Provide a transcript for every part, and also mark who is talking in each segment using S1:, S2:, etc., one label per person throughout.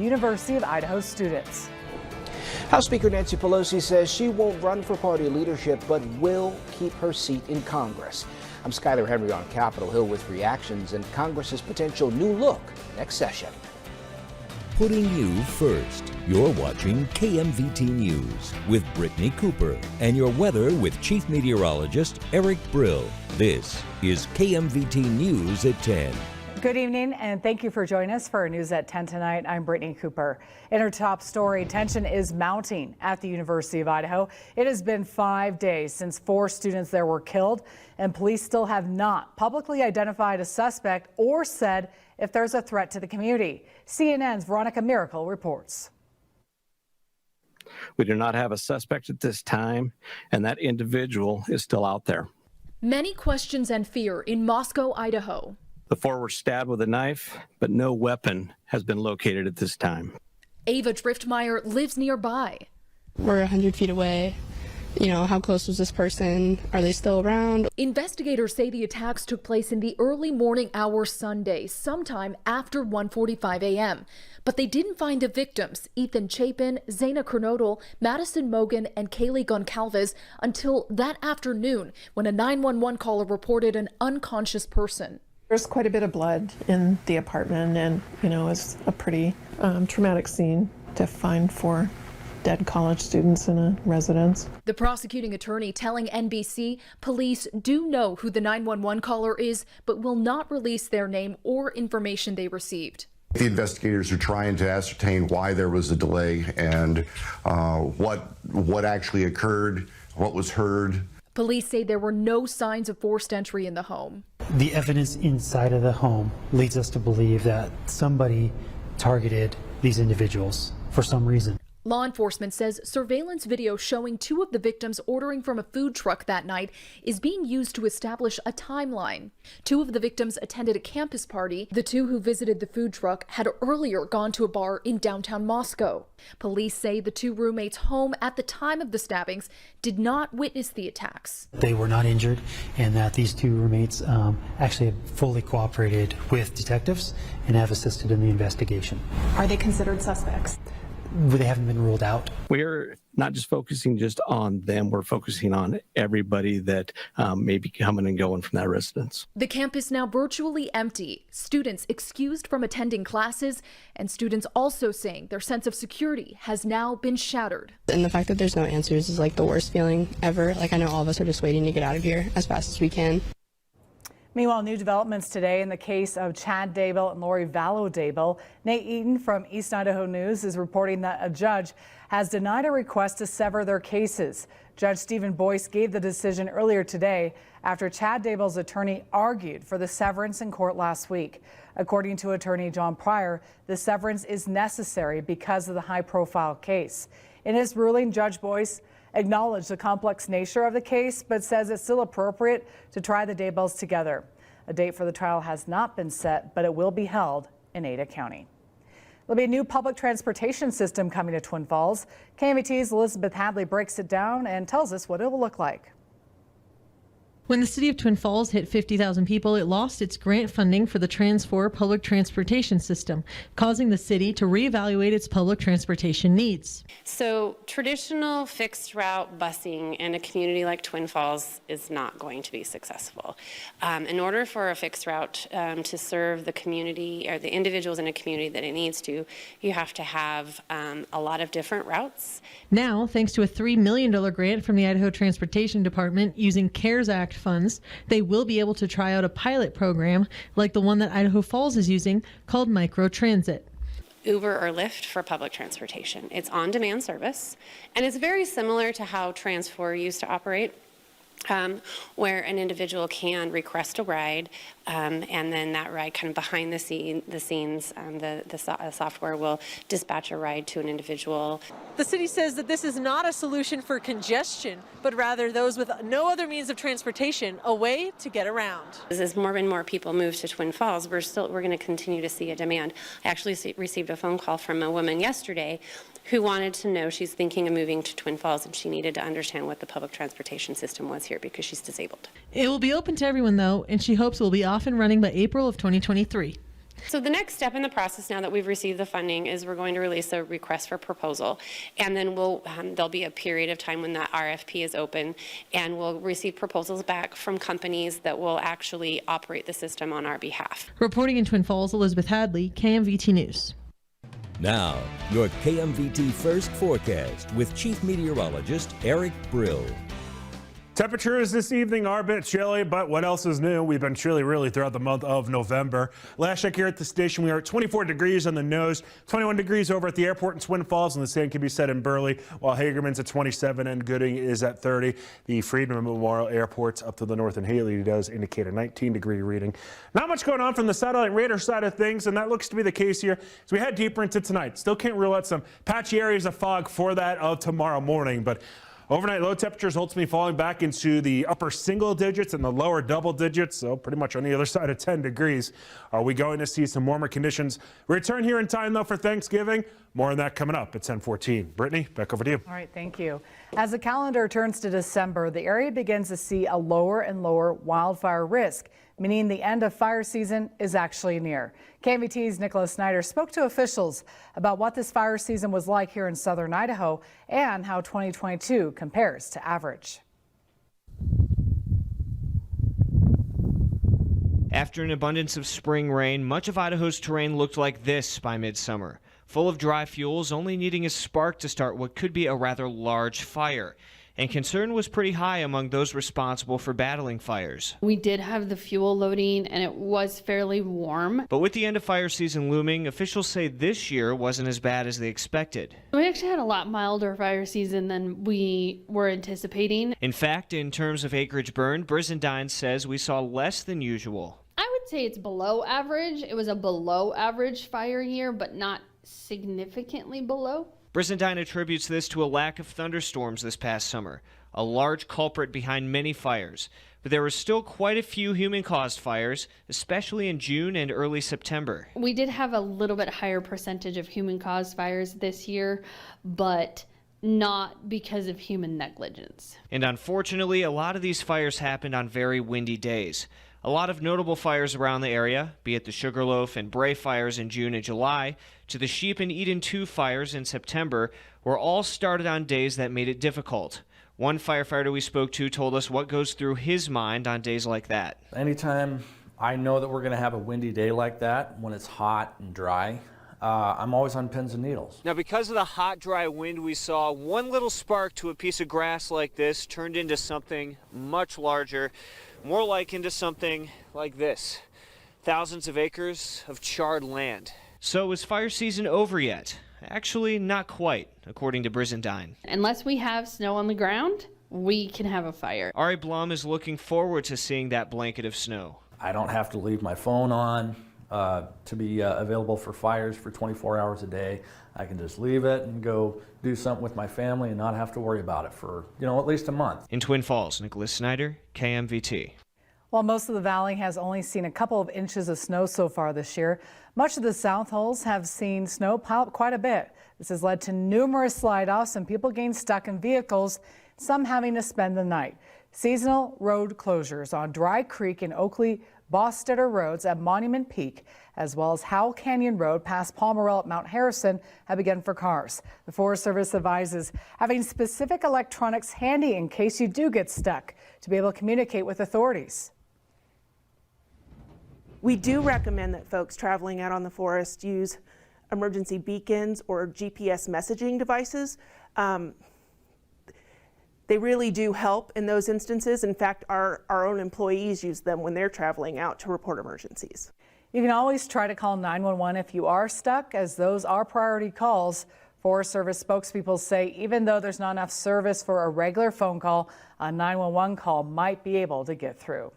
S1: University of Idaho students.
S2: House Speaker Nancy Pelosi says she won't run for party leadership, but will keep her seat in Congress. I'm Skyler Henry on Capitol Hill with reactions and Congress's potential new look next session.
S3: Putting you first. You're watching KMVT News with Brittany Cooper and your weather with Chief Meteorologist Eric Brill. This is KMVT News at 10.
S1: Good evening, and thank you for joining us for our news at 10 tonight. I'm Brittany Cooper. In our top story, tension is mounting at the University of Idaho. It has been 5 days since 4 students there were killed, and police still have not publicly identified a suspect or said if there's a threat to the community. CNN's Veronica Miracle reports.
S4: We do not have a suspect at this time, and that individual is still out there.
S5: Many questions and fear in Moscow, Idaho.
S4: The 4 were stabbed with a knife, but no weapon has been located at this time.
S5: Ava Driftmeyer lives nearby.
S6: We're 100 feet away. You know, how close was this person? Are they still around?
S5: Investigators say the attacks took place in the early morning hours Sunday, sometime after 1:45 a.m. But they didn't find the victims, Ethan Chapin, Zaina Kernodle, Madison Mogan, and Kaylee Goncalves, until that afternoon when a 911 caller reported an unconscious person.
S7: There's quite a bit of blood in the apartment, and it's a pretty traumatic scene to find 4 dead college students in a residence.
S5: The prosecuting attorney telling NBC police do know who the 911 caller is, but will not release their name or information they received.
S8: The investigators are trying to ascertain why there was a delay and what actually occurred, what was heard.
S5: Police say there were no signs of forced entry in the home.
S9: The evidence inside of the home leads us to believe that somebody targeted these individuals for some reason.
S5: Law enforcement says surveillance video showing 2 of the victims ordering from a food truck that night is being used to establish a timeline. 2 of the victims attended a campus party. The 2 who visited the food truck had earlier gone to a bar in downtown Moscow. Police say the 2 roommates home at the time of the stabbings did not witness the attacks.
S9: They were not injured, and that these 2 roommates actually have fully cooperated with detectives and have assisted in the investigation.
S10: Are they considered suspects?
S9: They haven't been ruled out.
S4: We're not just focusing just on them, we're focusing on everybody that may be coming and going from that residence.
S5: The campus now virtually empty, students excused from attending classes, and students also saying their sense of security has now been shattered.
S6: And the fact that there's no answers is like the worst feeling ever. Like, I know all of us are just waiting to get out of here as fast as we can.
S1: Meanwhile, new developments today in the case of Chad Daybell and Lori Vallow Daybell. Nate Eaton from East Idaho News is reporting that a judge has denied a request to sever their cases. Judge Stephen Boyce gave the decision earlier today after Chad Daybell's attorney argued for the severance in court last week. According to attorney John Pryor, the severance is necessary because of the high-profile case. In his ruling, Judge Boyce acknowledged the complex nature of the case, but says it's still appropriate to try the Daybells together. A date for the trial has not been set, but it will be held in Ada County. There'll be a new public transportation system coming to Twin Falls. KMVT's Elizabeth Hadley breaks it down and tells us what it will look like.
S11: When the city of Twin Falls hit 50,000 people, it lost its grant funding for the Trans4 public transportation system, causing the city to reevaluate its public transportation needs.
S12: So traditional fixed route busing in a community like Twin Falls is not going to be successful. In order for a fixed route to serve the community or the individuals in a community that it needs to, you have to have a lot of different routes.
S11: Now, thanks to a $3 million grant from the Idaho Transportation Department using CARES Act funds, they will be able to try out a pilot program like the one that Idaho Falls is using called microtransit.
S12: Uber or Lyft for public transportation. It's on-demand service, and it's very similar to how Trans4 used to operate. Where an individual can request a ride, and then that ride kind of behind the scenes, the software will dispatch a ride to an individual.
S13: The city says that this is not a solution for congestion, but rather those with no other means of transportation, a way to get around.
S12: As more and more people move to Twin Falls, we're going to continue to see a demand. I actually received a phone call from a woman yesterday who wanted to know, she's thinking of moving to Twin Falls, and she needed to understand what the public transportation system was here because she's disabled.
S11: It will be open to everyone, though, and she hopes it will be off and running by April of 2023.
S12: So the next step in the process, now that we've received the funding, is we're going to release a request for proposal, and then there'll be a period of time when that RFP is open, and we'll receive proposals back from companies that will actually operate the system on our behalf.
S11: Reporting in Twin Falls, Elizabeth Hadley, KMVT News.
S3: Now, your KMVT First Forecast with Chief Meteorologist Eric Brill.
S14: Temperatures this evening are a bit chilly, but what else is new? We've been chilly really throughout the month of November. Last check here at the station, we are at 24 degrees on the nose, 21 degrees over at the airport in Twin Falls, and the same can be said in Burley, while Hagerman's at 27 and Gooding is at 30. The Freedom Memorial Airport's up to the north in Haley does indicate a 19-degree reading. Not much going on from the satellite radar side of things, and that looks to be the case here as we head deeper into tonight. Still can't rule out some patchy areas of fog for that of tomorrow morning, but overnight low temperatures ultimately falling back into the upper single digits and the lower double digits, so pretty much on the other side of 10 degrees. Are we going to see some warmer conditions return here in time, though, for Thanksgiving? More on that coming up at 10:14. Brittany, back over to you.
S1: All right, thank you. As the calendar turns to December, the area begins to see a lower and lower wildfire risk, meaning the end of fire season is actually near. KMVT's Nicholas Snyder spoke to officials about what this fire season was like here in southern Idaho and how 2022 compares to average.
S15: After an abundance of spring rain, much of Idaho's terrain looked like this by midsummer, full of dry fuels, only needing a spark to start what could be a rather large fire. And concern was pretty high among those responsible for battling fires.
S16: We did have the fuel loading and it was fairly warm.
S15: But with the end of fire season looming, officials say this year wasn't as bad as they expected.
S16: We actually had a lot milder fire season than we were anticipating.
S15: In fact, in terms of acreage burned, Brizendine says we saw less than usual.
S16: I would say it's below average. It was a below average fire year, but not significantly below.
S15: Brizendine attributes this to a lack of thunderstorms this past summer, a large culprit behind many fires. But there were still quite a few human-caused fires, especially in June and early September.
S16: We did have a little bit higher percentage of human-caused fires this year, but not because of human negligence.
S15: And unfortunately, a lot of these fires happened on very windy days. A lot of notable fires around the area, be it the Sugarloaf and Bray fires in June and July, to the Sheep and Eden 2 fires in September, were all started on days that made it difficult. One firefighter we spoke to told us what goes through his mind on days like that.
S17: Anytime I know that we're going to have a windy day like that, when it's hot and dry, I'm always on pins and needles.
S15: Now, because of the hot, dry wind we saw, one little spark to a piece of grass like this turned into something much larger, more like into something like this. Thousands of acres of charred land. So is fire season over yet? Actually, not quite, according to Brizendine.
S16: Unless we have snow on the ground, we can have a fire.
S15: Ari Blum is looking forward to seeing that blanket of snow.
S17: I don't have to leave my phone on to be available for fires for 24 hours a day. I can just leave it and go do something with my family and not have to worry about it for, at least a month.
S15: In Twin Falls, Nicholas Snyder, KMVT.
S1: While most of the valley has only seen a couple of inches of snow so far this year, much of the South Hills have seen snow pile up quite a bit. This has led to numerous slide-offs and people getting stuck in vehicles, some having to spend the night. Seasonal road closures on Dry Creek and Oakley Bostetter roads at Monument Peak, as well as Howell Canyon Road past Palmerell at Mount Harrison, have begun for cars. The Forest Service advises having specific electronics handy in case you do get stuck to be able to communicate with authorities.
S18: We do recommend that folks traveling out on the forest use emergency beacons or GPS messaging devices. They really do help in those instances. In fact, our own employees use them when they're traveling out to report emergencies.
S1: You can always try to call 911 if you are stuck, as those are priority calls. Forest Service spokespeople say even though there's not enough service for a regular phone call, a 911 call might be able to get through.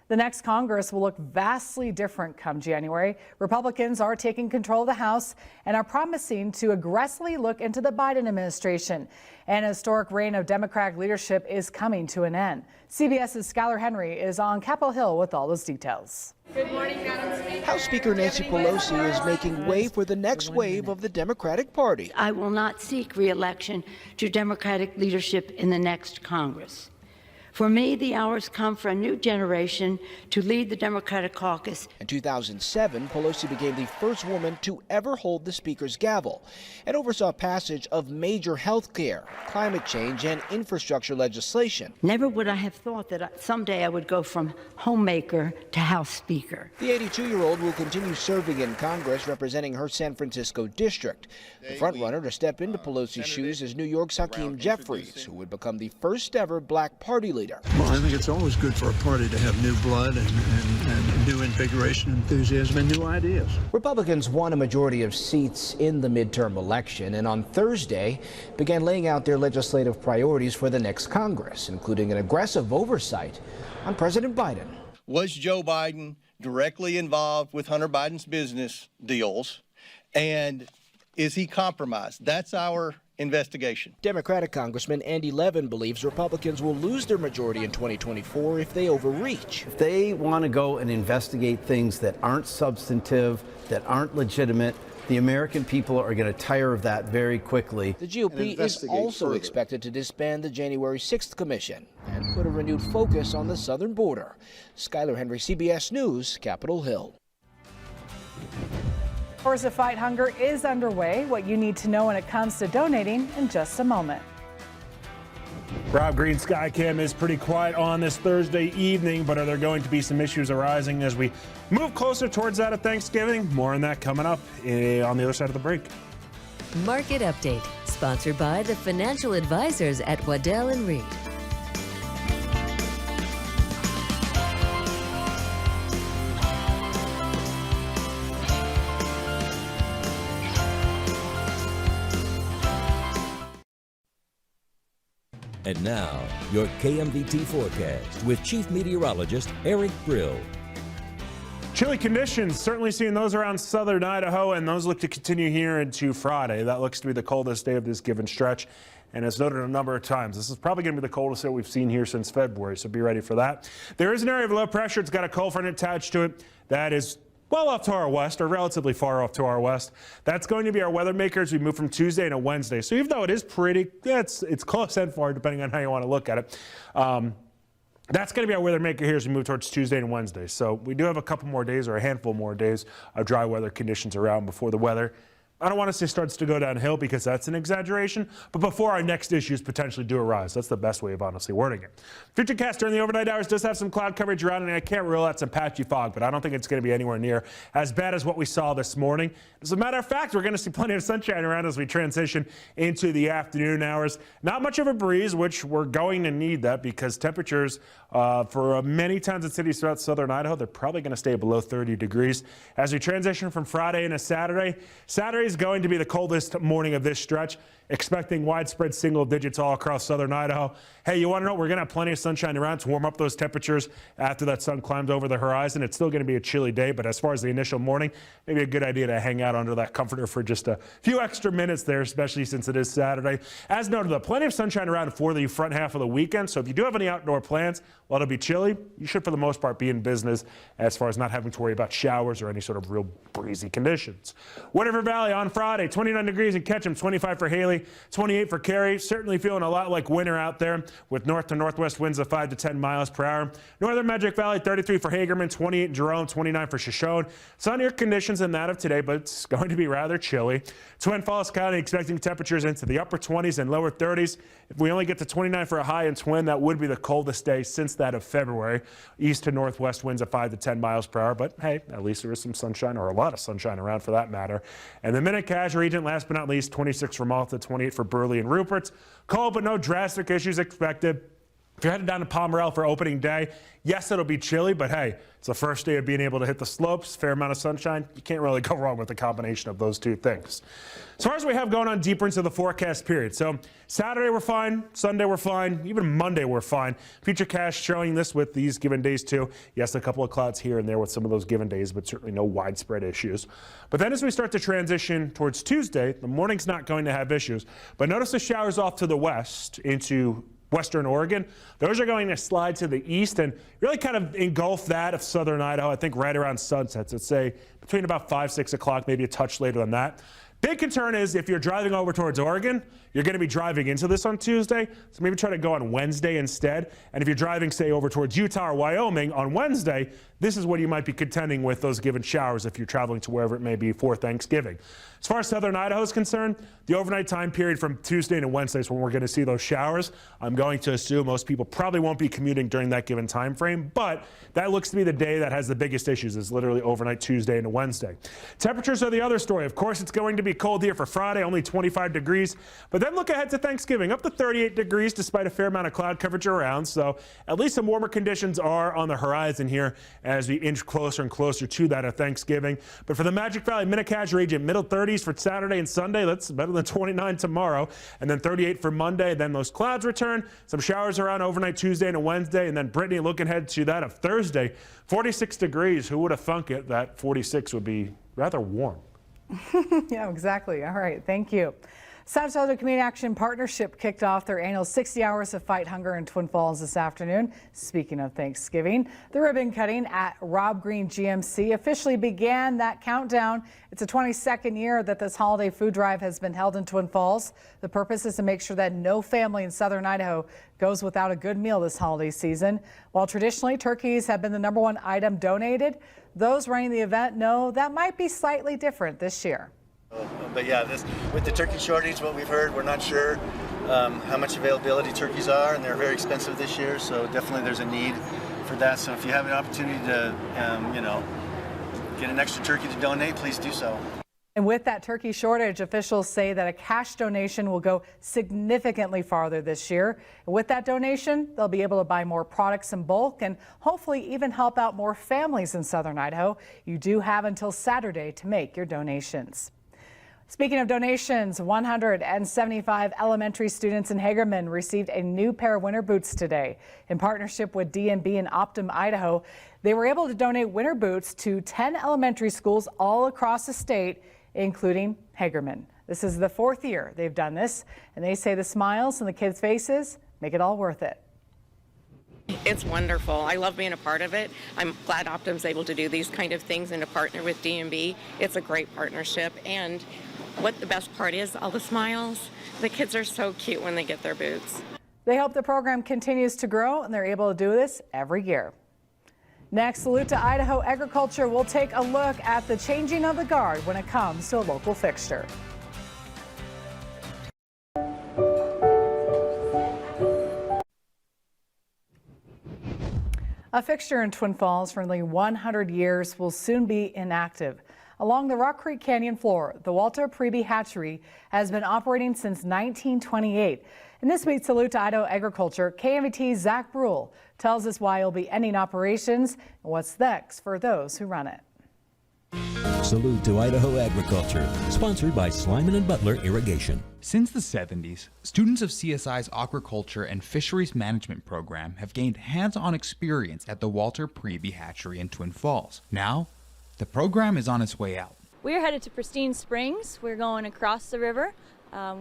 S1: The next Congress will look vastly different come January. Republicans are taking control of the House and are promising to aggressively look into the Biden administration. An historic reign of Democratic leadership is coming to an end. CBS's Skylar Henry is on Capitol Hill with all those details.
S2: Good morning, Madam Speaker. House Speaker Nancy Pelosi is making way for the next wave of the Democratic Party.
S19: I will not seek re-election to Democratic leadership in the next Congress. For me, the hours come for a new generation to lead the Democratic caucus.
S2: In 2007, Pelosi became the first woman to ever hold the Speaker's gavel and oversaw passage of major health care, climate change, and infrastructure legislation.
S19: Never would I have thought that someday I would go from homemaker to House Speaker.
S2: The 82-year-old will continue serving in Congress representing her San Francisco district. The frontrunner to step into Pelosi's shoes is New York's Hakeem Jeffries, who would become the first ever black party leader.
S20: Well, I think it's always good for a party to have new blood and new invigoration, enthusiasm, and new ideas.
S2: Republicans won a majority of seats in the midterm election, and on Thursday began laying out their legislative priorities for the next Congress, including an aggressive oversight on President Biden.
S21: Was Joe Biden directly involved with Hunter Biden's business deals, and is he compromised? That's our investigation.
S2: Democratic Congressman Andy Levin believes Republicans will lose their majority in 2024 if they overreach.
S22: If they want to go and investigate things that aren't substantive, that aren't legitimate, the American people are going to tire of that very quickly.
S2: The GOP is also expected to disband the January 6th commission and put a renewed focus on the southern border. Skylar Henry, CBS News, Capitol Hill.
S1: Tours to Fight Hunger is underway. What you need to know when it comes to donating in just a moment.
S14: Rob Green, Skycam is pretty quiet on this Thursday evening, but are there going to be some issues arising as we move closer towards that of Thanksgiving? More on that coming up on the other side of the break.
S23: Market Update, sponsored by the financial advisors at Waddell & Reed.
S3: And now, your KMVT forecast with Chief Meteorologist Eric Brill.
S14: Chilly conditions, certainly seeing those around southern Idaho, and those look to continue here into Friday. That looks to be the coldest day of this given stretch. And as noted a number of times, this is probably going to be the coldest that we've seen here since February, so be ready for that. There is an area of low pressure. It's got a cold front attached to it that is well off to our west, or relatively far off to our west. That's going to be our weather maker as we move from Tuesday into Wednesday. So even though it is pretty, it's close and far, depending on how you want to look at it. That's going to be our weather maker here as we move towards Tuesday and Wednesday. So we do have a couple more days, or a handful more days, of dry weather conditions around before the weather, I don't want to say starts to go downhill, because that's an exaggeration, but before our next issues potentially do arise. That's the best way of honestly wording it. Futurecast during the overnight hours does have some cloud coverage around, and I can't rule out some patchy fog, but I don't think it's going to be anywhere near as bad as what we saw this morning. As a matter of fact, we're going to see plenty of sunshine around as we transition into the afternoon hours. Not much of a breeze, which we're going to need that, because temperatures for many towns and cities throughout southern Idaho, they're probably going to stay below 30 degrees. As we transition from Friday into Saturday, Saturday is going to be the coldest morning of this stretch, expecting widespread single digits all across southern Idaho. Hey, you want to know, we're going to have plenty of sunshine around to warm up those temperatures after that sun climbs over the horizon. It's still going to be a chilly day, but as far as the initial morning, maybe a good idea to hang out under that comforter for just a few extra minutes there, especially since it is Saturday. As noted, though, plenty of sunshine around for the front half of the weekend, so if you do have any outdoor plans, while it'll be chilly, you should for the most part be in business as far as not having to worry about showers or any sort of real breezy conditions. Wood River Valley on Friday, 29 degrees in Ketchum, 25 for Haley, 28 for Cary. Certainly feeling a lot like winter out there with north to northwest winds of 5 to 10 miles per hour. Northern Magic Valley, 33 for Hagerman, 28 in Jerome, 29 for Shoshone. Sunnier conditions than that of today, but it's going to be rather chilly. Twin Falls County expecting temperatures into the upper 20s and lower 30s. If we only get to 29 for a high in Twin, that would be the coldest day since that of February. East to northwest winds of 5 to 10 miles per hour, but hey, at least there is some sunshine, or a lot of sunshine around for that matter. And the Minnecash region, last but not least, 26 for Malta, 28 for Burley and Rupert's. Cold, but no drastic issues expected. If you're headed down to Pomerelle for opening day, yes, it'll be chilly, but hey, it's the first day of being able to hit the slopes, fair amount of sunshine. You can't really go wrong with the combination of those two things. As far as we have going on deeper into the forecast period, so Saturday we're fine, Sunday we're fine, even Monday we're fine. Futurecast showing this with these given days too. Yes, a couple of clouds here and there with some of those given days, but certainly no widespread issues. But then as we start to transition towards Tuesday, the morning's not going to have issues. But notice the showers off to the west into western Oregon. Those are going to slide to the east and really kind of engulf that of southern Idaho, I think right around sunset. So say between about 5, 6 o'clock, maybe a touch later than that. Big concern is if you're driving over towards Oregon, you're going to be driving into this on Tuesday, so maybe try to go on Wednesday instead. And if you're driving, say, over towards Utah or Wyoming on Wednesday, this is what you might be contending with, those given showers if you're traveling to wherever it may be for Thanksgiving. As far as southern Idaho is concerned, the overnight time period from Tuesday to Wednesday is when we're going to see those showers. I'm going to assume most people probably won't be commuting during that given time frame, but that looks to be the day that has the biggest issues, is literally overnight Tuesday into Wednesday. Temperatures are the other story. Of course, it's going to be cold here for Friday, only 25 degrees, but then look ahead to Thanksgiving, up to 38 degrees despite a fair amount of cloud coverage around, so at least some warmer conditions are on the horizon here as we inch closer and closer to that of Thanksgiving. But for the Magic Valley Mini-Cache region, middle 30s for Saturday and Sunday. That's better than 29 tomorrow. And then 38 for Monday. Then those clouds return. Some showers around overnight Tuesday and Wednesday. And then Brittany, looking ahead to that of Thursday, 46 degrees. Who would have thunk it that 46 would be rather warm?
S1: Yeah, exactly. All right. Thank you. South Dakota Community Action Partnership kicked off their annual 60 Hours to Fight Hunger in Twin Falls this afternoon. Speaking of Thanksgiving, the ribbon cutting at Rob Green GMC officially began that countdown. It's the 22nd year that this holiday food drive has been held in Twin Falls. The purpose is to make sure that no family in southern Idaho goes without a good meal this holiday season. While traditionally turkeys have been the #1 item donated, those running the event know that might be slightly different this year.
S7: But yeah, with the turkey shortage, what we've heard, we're not sure how much availability turkeys are, and they're very expensive this year, so definitely there's a need for that. So if you have an opportunity to, get an extra turkey to donate, please do so.
S1: And with that turkey shortage, officials say that a cash donation will go significantly farther this year. And with that donation, they'll be able to buy more products in bulk and hopefully even help out more families in southern Idaho. You do have until Saturday to make your donations. Speaking of donations, 175 elementary students in Hagerman received a new pair of winter boots today. In partnership with DMB and Optum Idaho, they were able to donate winter boots to 10 elementary schools all across the state, including Hagerman. This is the 4th year they've done this, and they say the smiles on the kids' faces make it all worth it.
S8: It's wonderful. I love being a part of it. I'm glad Optum's able to do these kind of things and to partner with DMB. It's a great partnership, and what the best part is, all the smiles. The kids are so cute when they get their boots.
S1: They hope the program continues to grow, and they're able to do this every year. Next, Salute to Idaho Agriculture will take a look at the changing of the guard when it comes to a local fixture. A fixture in Twin Falls for nearly 100 years will soon be inactive. Along the Rock Creek Canyon floor, the Walter Priebe Hatchery has been operating since 1928. In this week's Salute to Idaho Agriculture, KMVT's Zach Brule tells us why it'll be ending operations and what's next for those who run it.
S3: Salute to Idaho Agriculture, sponsored by Slyman & Butler Irrigation.
S10: Since the 70s, students of CSI's Aquaculture and Fisheries Management program have gained hands-on experience at the Walter Priebe Hatchery in Twin Falls. Now, the program is on its way out.
S24: We're headed to Pristine Springs. We're going across the river.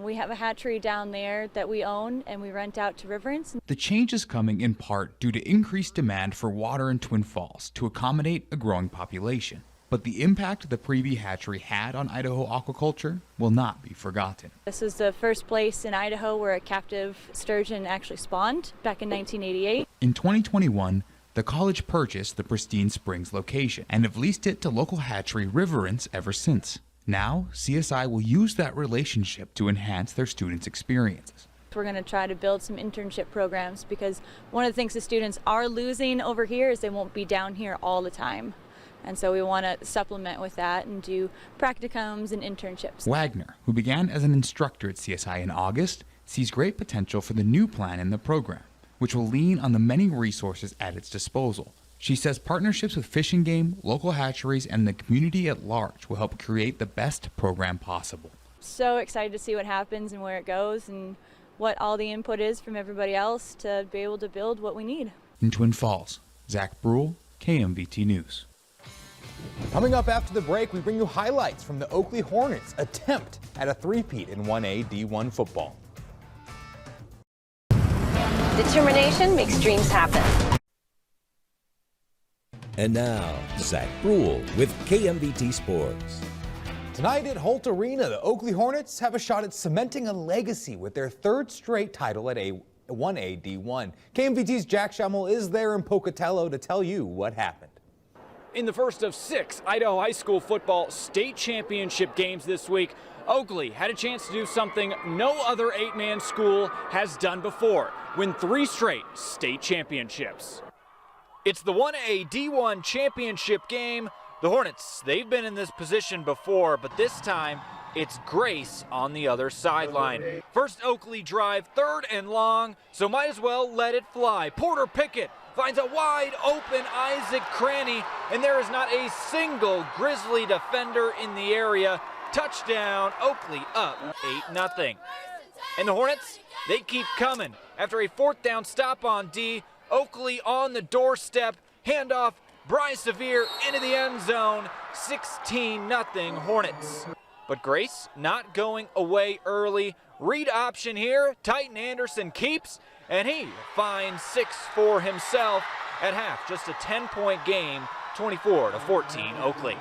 S24: We have a hatchery down there that we own and we rent out to Riverence.
S10: The change is coming in part due to increased demand for water in Twin Falls to accommodate a growing population. But the impact the Priebe Hatchery had on Idaho aquaculture will not be forgotten.
S24: This is the first place in Idaho where a captive sturgeon actually spawned back in 1988.
S10: In 2021, the college purchased the Pristine Springs location and have leased it to local hatchery Riverence ever since. Now, CSI will use that relationship to enhance their students' experiences.
S24: We're going to try to build some internship programs because one of the things the students are losing over here is they won't be down here all the time. And so we want to supplement with that and do practicums and internships.
S10: Wagner, who began as an instructor at CSI in August, sees great potential for the new plan in the program, which will lean on the many resources at its disposal. She says partnerships with Fish and Game, local hatcheries, and the community at large will help create the best program possible.
S24: So excited to see what happens and where it goes and what all the input is from everybody else to be able to build what we need.
S10: In Twin Falls, Zach Brule, KMVT News.
S25: Coming up after the break, we bring you highlights from the Oakley Hornets' attempt at a three-peat in 1A D1 football.
S26: Determination makes dreams happen.
S3: And now, Zach Brule with KMVT Sports.
S25: Tonight at Holt Arena, the Oakley Hornets have a shot at cementing a legacy with their third straight title at 1A D1. KMVT's Jack Schummel is there in Pocatello to tell you what happened.
S4: In the first of 6 Idaho High School football state championship games this week, Oakley had a chance to do something no other 8-man school has done before, win 3 straight state championships. It's the 1A D1 championship game. The Hornets, they've been in this position before, but this time it's Grace on the other sideline. First Oakley drive, 3rd and long, so might as well let it fly. Porter Pickett finds a wide open Isaac Cranny, and there is not a single Grizzly defender in the area. Touchdown, Oakley up 8-0. And the Hornets, they keep coming. After a 4th down stop on D, Oakley on the doorstep, handoff, Bryce Severe into the end zone, 16-0 Hornets. But Grace not going away early. Read option here, Titan Anderson keeps, and he finds 6 for himself at half. Just a 10-point game, 24-14 Oakley.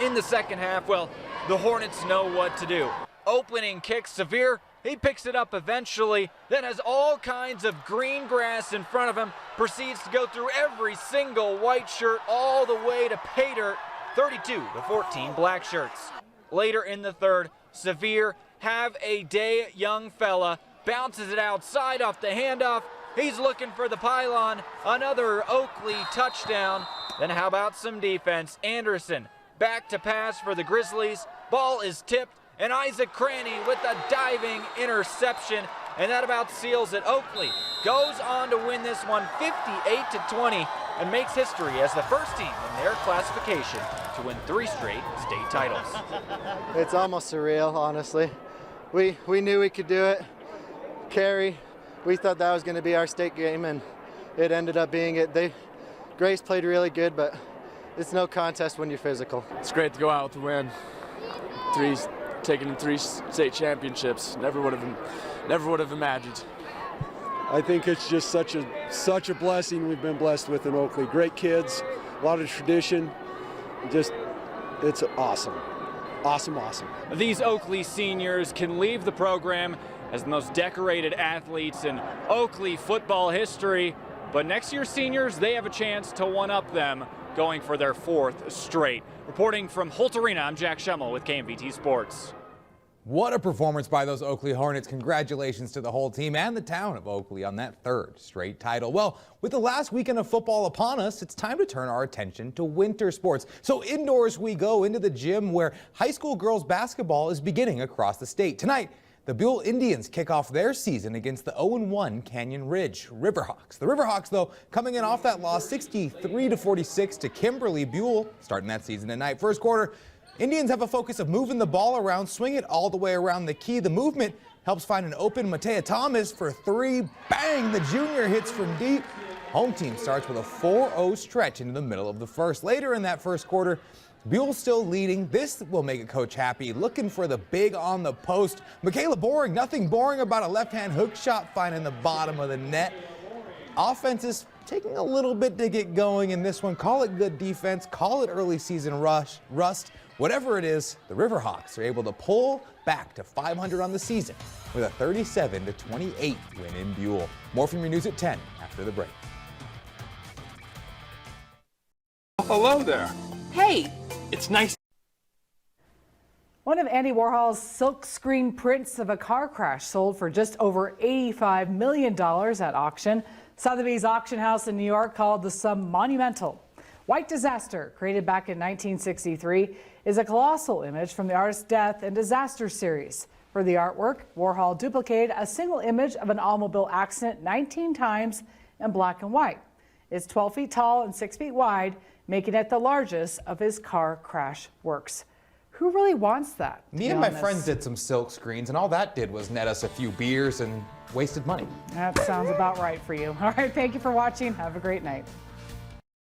S4: In the second half, well, the Hornets know what to do. Opening kick, Severe, he picks it up eventually, then has all kinds of green grass in front of him, proceeds to go through every single white shirt all the way to pay dirt, 32-14 black shirts. Later in the third, Severe, have a day young fella, bounces it outside off the handoff. He's looking for the pylon, another Oakley touchdown. Then how about some defense? Anderson back to pass for the Grizzlies. Ball is tipped, and Isaac Cranny with a diving interception, and that about seals it. Oakley goes on to win this one 58-20 and makes history as the first team in their classification to win 3 straight state titles.
S5: It's almost surreal, honestly. We knew we could do it. Carey, we thought that was going to be our state game, and it ended up being it. Grace played really good, but it's no contest when you're physical.
S6: It's great to go out to win. Taking 3 state championships. Never would have imagined.
S9: I think it's just such a blessing we've been blessed with in Oakley. Great kids, a lot of tradition. It's awesome. Awesome.
S4: These Oakley seniors can leave the program as the most decorated athletes in Oakley football history, but next year's seniors, they have a chance to one-up them, going for their 4th straight. Reporting from Holt Arena, I'm Jack Schummel with KMVT Sports.
S25: What a performance by those Oakley Hornets. Congratulations to the whole team and the town of Oakley on that 3rd straight title. Well, with the last weekend of football upon us, it's time to turn our attention to winter sports. So indoors we go into the gym where high school girls basketball is beginning across the state. Tonight, the Buell Indians kick off their season against the 0-1 Canyon Ridge Riverhawks. The Riverhawks, though, coming in off that loss 63-46 to Kimberly Buell, starting that season tonight. First quarter, Indians have a focus of moving the ball around, swing it all the way around the key. The movement helps find an open Matea Thomas for 3. Bang! The junior hits from deep. Home team starts with a 4-0 stretch into the middle of the first. Later in that first quarter, Buell still leading. This will make a coach happy. Looking for the big on the post. Michaela Boring, nothing boring about a left-hand hook shot finding the bottom of the net. Offense is taking a little bit to get going in this one. Call it good defense, call it early season rust. Whatever it is, the Riverhawks are able to pull back to 500 on the season with a 37-28 win in Buell. More from your news at 10 after the break.
S12: Hello there.
S13: Hey.
S12: It's nice.
S1: One of Andy Warhol's silkscreen prints of a car crash sold for just over $85 million at auction. Sotheby's auction house in New York called the sum monumental. White Disaster, created back in 1963, is a colossal image from the artist's Death and Disaster series. For the artwork, Warhol duplicated a single image of an automobile accident 19 times in black and white. It's 12 feet tall and 6 feet wide, making it the largest of his car crash works. Who really wants that?
S25: Me and my friends did some silk screens, and all that did was net us a few beers and wasted money.
S1: That sounds about right for you. All right, thank you for watching. Have a great night.